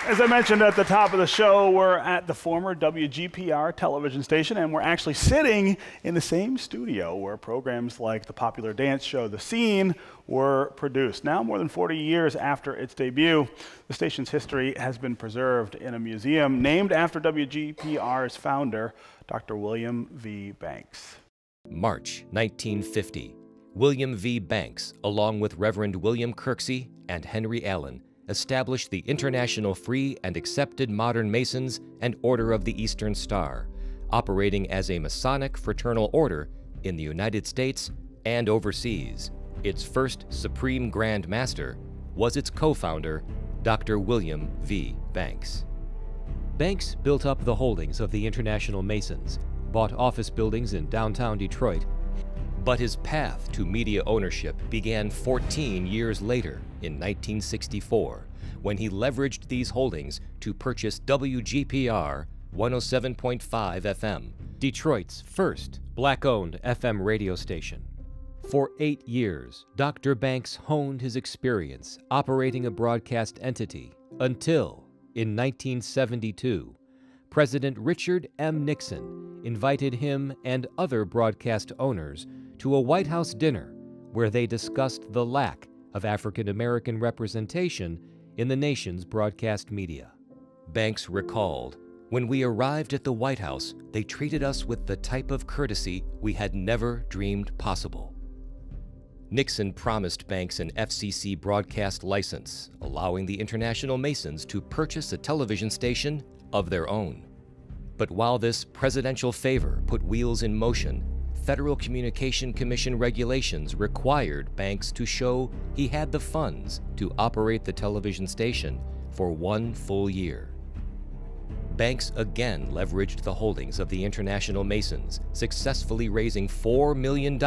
As I mentioned at the top of the show, we're at the former WGPR television station, and we're actually sitting in the same studio where programs like the popular dance show The Scene were produced. Now, more than 40 years after its debut, the station's history has been preserved in a museum named after WGPR's founder, Dr. William V. Banks. March 1950. William V. Banks, along with Reverend William Kirksey and Henry Allen, established the International Free and Accepted Modern Masons and Order of the Eastern Star, operating as a Masonic fraternal order in the United States and overseas. Its first Supreme Grand Master was its co-founder, Dr. William V. Banks. Banks built up the holdings of the International Masons, bought office buildings in downtown Detroit, but his path to media ownership began 14 years later in 1964, when he leveraged these holdings to purchase WGPR 107.5 FM, Detroit's first black-owned FM radio station. For 8 years, Dr. Banks honed his experience operating a broadcast entity until, in 1972, President Richard M. Nixon invited him and other broadcast owners to a White House dinner where they discussed the lack of African American representation in the nation's broadcast media. Banks recalled, "When we arrived at the White House, they treated us with the type of courtesy we had never dreamed possible." Nixon promised Banks an FCC broadcast license, allowing the International Masons to purchase a television station of their own. But while this presidential favor put wheels in motion, Federal Communication Commission regulations required Banks to show he had the funds to operate the television station for 1 full year. Banks again leveraged the holdings of the International Masons, successfully raising $4 million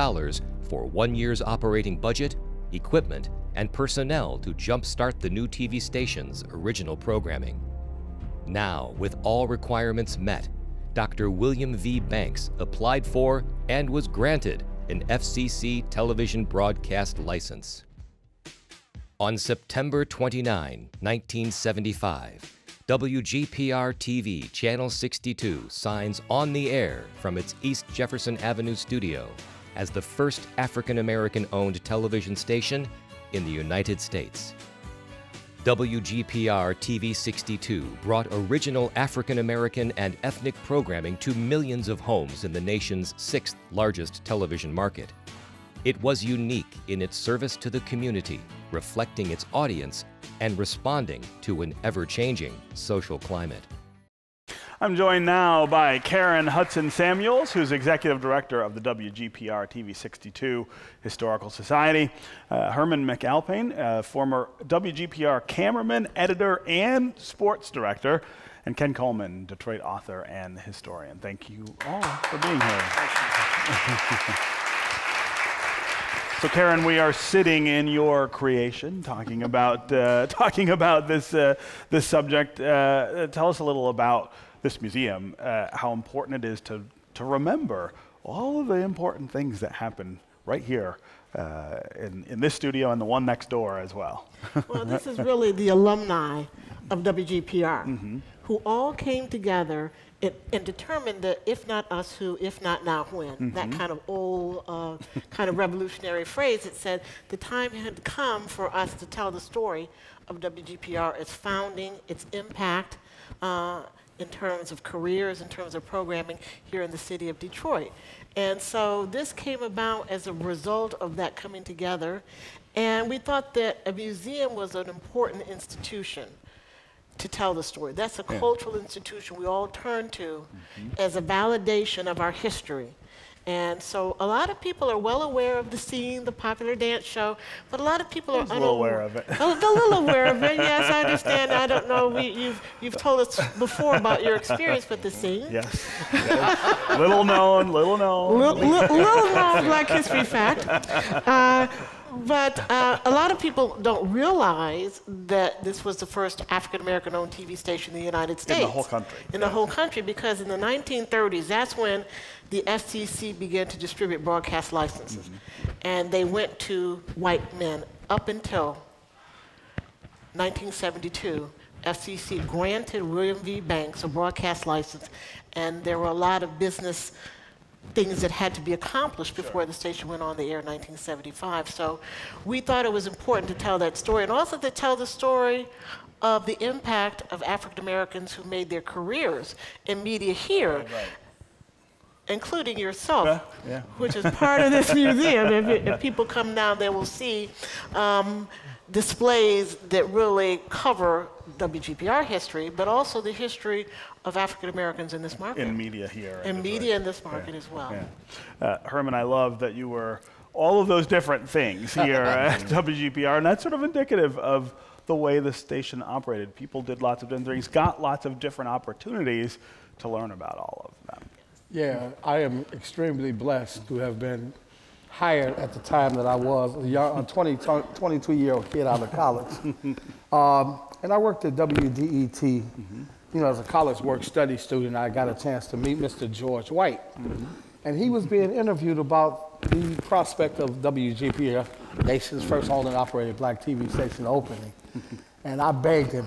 for 1 year's operating budget, equipment, and personnel to jumpstart the new TV station's original programming. Now, with all requirements met, Dr. William V. Banks applied for and was granted an FCC television broadcast license. On September 29, 1975, WGPR TV Channel 62 signs On the Air from its East Jefferson Avenue studio as the first African-American-owned television station in the United States. WGPR TV 62 brought original African-American and ethnic programming to millions of homes in the nation's 6th largest television market. It was unique in its service to the community, reflecting its audience and responding to an ever-changing social climate. I'm joined now by Karen Hudson Samuels, who's Executive Director of the WGPR TV 62 Historical Society, Herman McAlpine, former WGPR cameraman, editor, and sports director, and Ken Coleman, Detroit author and historian. Thank you all for being here. So Karen, we are sitting in your creation, talking about this subject. Tell us a little about this museum, how important it is to remember all of the important things that happen right here in this studio and the one next door as well. Well, this is really the alumni of WGPR, who all came together and determined that if not us who, if not now when. That kind of old, kind of revolutionary phrase that said the time had come for us to tell the story of WGPR, its founding, its impact, in terms of careers, in terms of programming here in the city of Detroit. And so this came about as a result of that coming together. And we thought that a museum was an important institution to tell the story. That's a cultural institution we all turn to as a validation of our history. And so a lot of people are well aware of the scene, the popular dance show, but a lot of people are unaware of it. A little aware of it, yes, I understand. I don't know, you've told us before about your experience with the scene. Yes. Little known. Little known Black history fact. But a lot of people don't realize that this was the first African-American-owned TV station in the United States. In the whole country. In the whole country, because in the 1930s, that's when the FCC began to distribute broadcast licenses. And they went to white men up until 1972. FCC granted William V. Banks a broadcast license, and there were a lot of business things that had to be accomplished before the station went on the air in 1975. So we thought it was important to tell that story, and also to tell the story of the impact of African Americans who made their careers in media here, including yourself, which is part of this museum. If people come down, they will see displays that really cover WGPR history, but also the history of African Americans in this market. In media here. In media in this market as well. Herman, I love that you were all of those different things here at WGPR, and that's sort of indicative of the way the station operated. People did lots of different things, got lots of different opportunities to learn about all of them. Yeah, I am extremely blessed to have been hired at the time that I was a young, 22-year-old kid out of college. And I worked at WDET, you know, as a college work-study student. I got a chance to meet Mr. George White. And he was being interviewed about the prospect of WGPR, nation's first owned and operated black TV station, opening. And I begged him,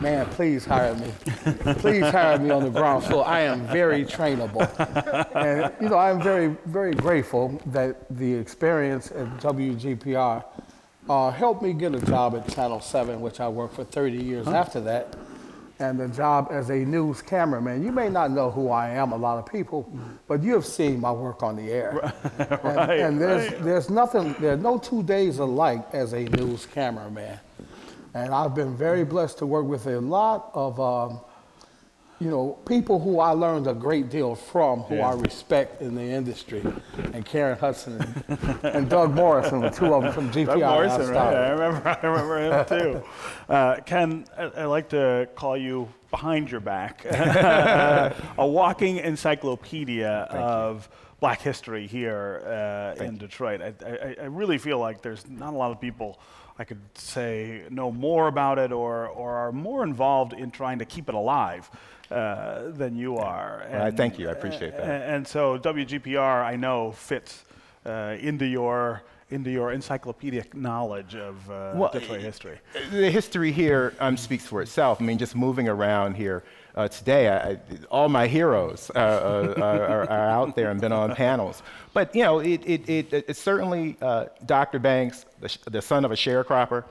man, please hire me. Please hire me on the ground floor. I am very trainable. And, you know, I'm very, very grateful that the experience at WGPR helped me get a job at Channel 7, which I worked for 30 years after that, and the job as a news cameraman. You may not know who I am, a lot of people, but you have seen my work on the air. And there's no 2 days alike as a news cameraman. And I've been very blessed to work with a lot of, you know, people who I learned a great deal from, who I respect in the industry. And Karen Hudson and Doug Morrison, the two of them from GPI. Doug Morrison, right? I remember him too. Ken, I like to call you behind your back, a walking encyclopedia of black history here in Detroit. I really feel like there's not a lot of people I could say know more about it or are more involved in trying to keep it alive than you are. Well, thank you. I appreciate that. And so WGPR, I know, fits into your encyclopedic knowledge of Detroit history. The history here speaks for itself. I mean, just moving around here today, all my heroes are out there and been on panels. But you know, it's certainly Dr. Banks, the son of a sharecropper,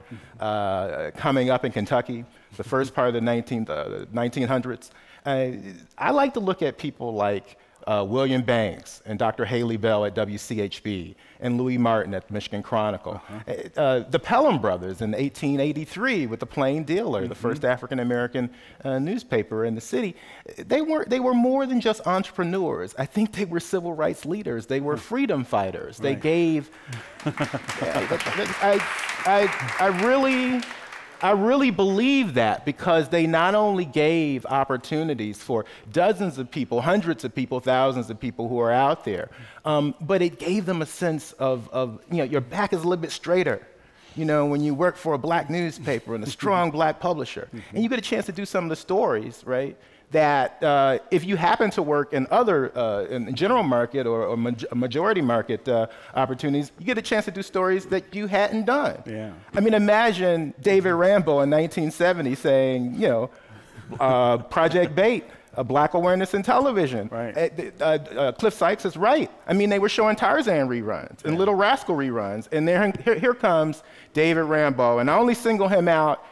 coming up in Kentucky, the first part of the 1900s. I like to look at people like William Banks and Dr. Haley Bell at WCHB and Louis Martin at the Michigan Chronicle. The Pelham brothers in 1883 with the Plain Dealer, the first African-American newspaper in the city. They were more than just entrepreneurs. I think they were civil rights leaders. They were freedom fighters. They gave, I really believe that, because they not only gave opportunities for dozens of people, hundreds of people, thousands of people who are out there, but it gave them a sense of, you know, your back is a little bit straighter, you know, when you work for a black newspaper and a strong black publisher, and you get a chance to do some of the stories, right, that if you happen to work in other, in general market or majority market opportunities, you get a chance to do stories that you hadn't done. Yeah. I mean, imagine David Rambo in 1970 saying, you know, Project Bait, black awareness in television. Right. Cliff Sykes is right. I mean, they were showing Tarzan reruns and Little Rascal reruns, and here comes David Rambo, and I only single him out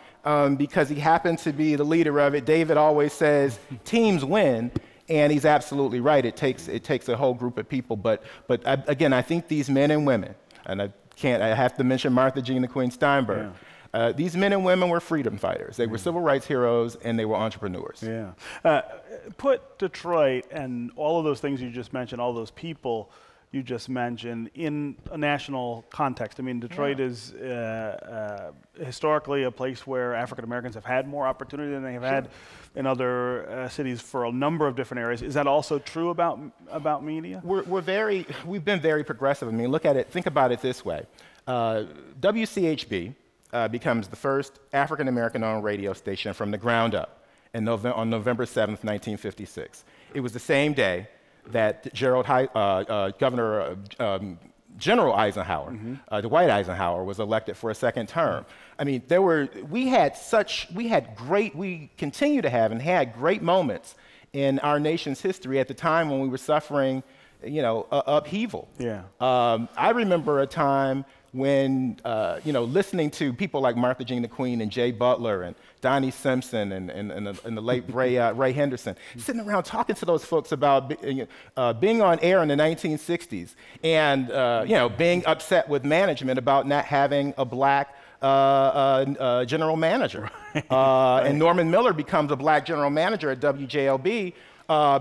because he happened to be the leader of it. David always says teams win, and he's absolutely right. It takes a whole group of people. But again, I think these men and women, and I have to mention Martha Jean the Queen Steinberg. Yeah. These men and women were freedom fighters. They were civil rights heroes, and they were entrepreneurs. Yeah. Put Detroit and all of those things you just mentioned, all those people you just mentioned, in a national context. I mean, Detroit is historically a place where African Americans have had more opportunity than they have had in other cities for a number of different areas. Is that also true about media? We've been very progressive. I mean, look at it, think about it this way. WCHB becomes the first African American owned radio station from the ground up on November 7th, 1956. It was the same day that General Eisenhower, Dwight Eisenhower, was elected for a second term. I mean, we continue to have and had great moments in our nation's history at the time when we were suffering, you know, upheaval. Yeah. I remember a time when, you know, listening to people like Martha Jean the Queen and Jay Butler and Donnie Simpson and the late Ray Henderson, sitting around talking to those folks about being on air in the 1960s and, you know, being upset with management about not having a black general manager. And Norman Miller becomes a black general manager at WJLB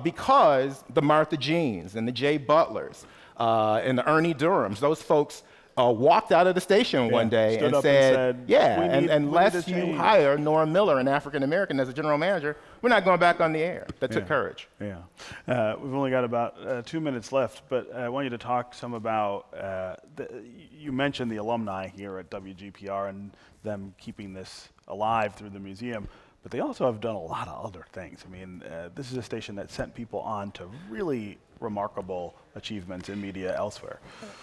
because the Martha Jeans and the Jay Butlers and the Ernie Durhams, those folks walked out of the station one day and said, unless you hire Nora Miller, an African-American, as a general manager, we're not going back on the air. That took courage. Yeah. We've only got about 2 minutes left, but I want you to talk some about, you mentioned the alumni here at WGPR and them keeping this alive through the museum, but they also have done a lot of other things. I mean, this is a station that sent people on to really remarkable achievements in media elsewhere.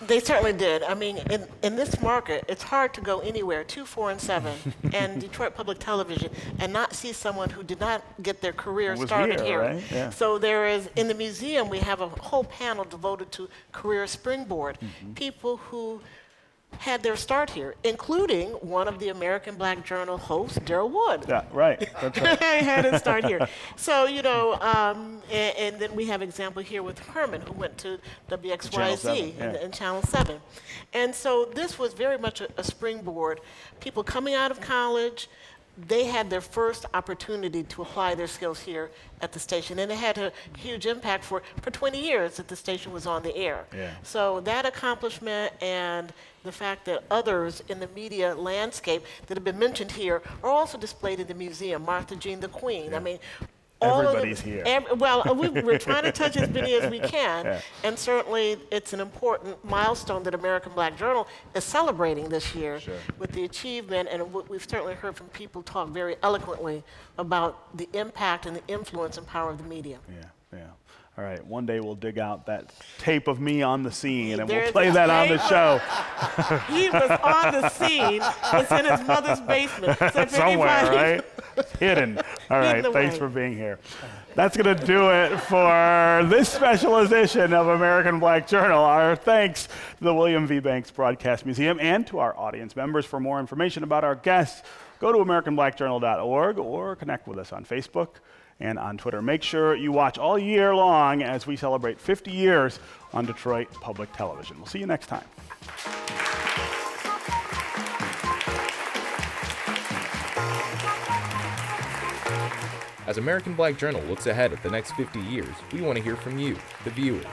They certainly did. I mean, in this market, it's hard to go anywhere, 2, 4, and 7, and Detroit Public Television, and not see someone who did not get their career started here. Right? Yeah. So there is, in the museum, we have a whole panel devoted to career springboard, people who had their start here, including one of the American Black Journal hosts, Daryl Wood. Yeah, right. That's right. Had his start here. So, you know, and then we have example here with Herman, who went to WXYZ in Channel 7. And so this was very much a springboard. People coming out of college, they had their first opportunity to apply their skills here at the station, and it had a huge impact for 20 years that the station was on the air. Yeah. So that accomplishment and the fact that others in the media landscape that have been mentioned here are also displayed in the museum. Martha Jean the Queen. I mean, everybody's here. We're trying to touch as many as we can, and certainly it's an important milestone that American Black Journal is celebrating this year with the achievement, and we've certainly heard from people talk very eloquently about the impact and the influence and power of the media. Yeah. All right, one day we'll dig out that tape of me on the scene and we'll play that on the show. He was on the scene. It's in his mother's basement. So somewhere, right? Hidden. All right, thanks for being here. That's going to do it for this special edition of American Black Journal. Our thanks to the William V. Banks Broadcast Museum and to our audience members. For more information about our guests, go to AmericanBlackJournal.org or connect with us on Facebook and on Twitter. Make sure you watch all year long as we celebrate 50 years on Detroit Public Television. We'll see you next time. As American Black Journal looks ahead at the next 50 years, we want to hear from you, the viewers.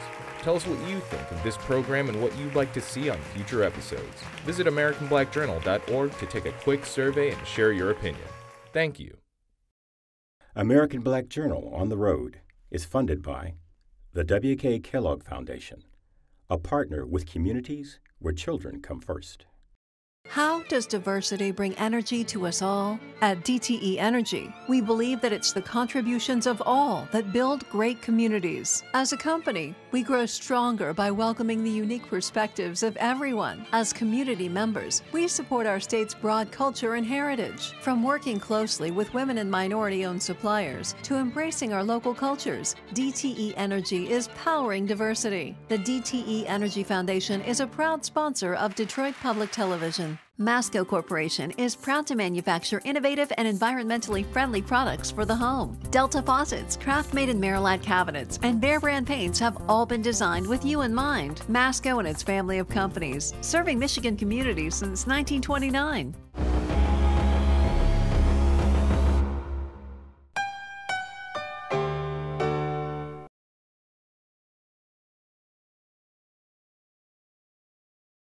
Tell us what you think of this program and what you'd like to see on future episodes. Visit AmericanBlackJournal.org to take a quick survey and share your opinion. Thank you. American Black Journal on the Road is funded by the W.K. Kellogg Foundation, a partner with communities where children come first. How does diversity bring energy to us all? At DTE Energy, we believe that it's the contributions of all that build great communities. As a company, we grow stronger by welcoming the unique perspectives of everyone. As community members, we support our state's broad culture and heritage. From working closely with women and minority-owned suppliers to embracing our local cultures, DTE Energy is powering diversity. The DTE Energy Foundation is a proud sponsor of Detroit Public Television. Masco Corporation is proud to manufacture innovative and environmentally friendly products for the home. Delta faucets, craft-made in Merillat cabinets, and Behr brand paints have all been designed with you in mind. Masco and its family of companies, serving Michigan communities since 1929.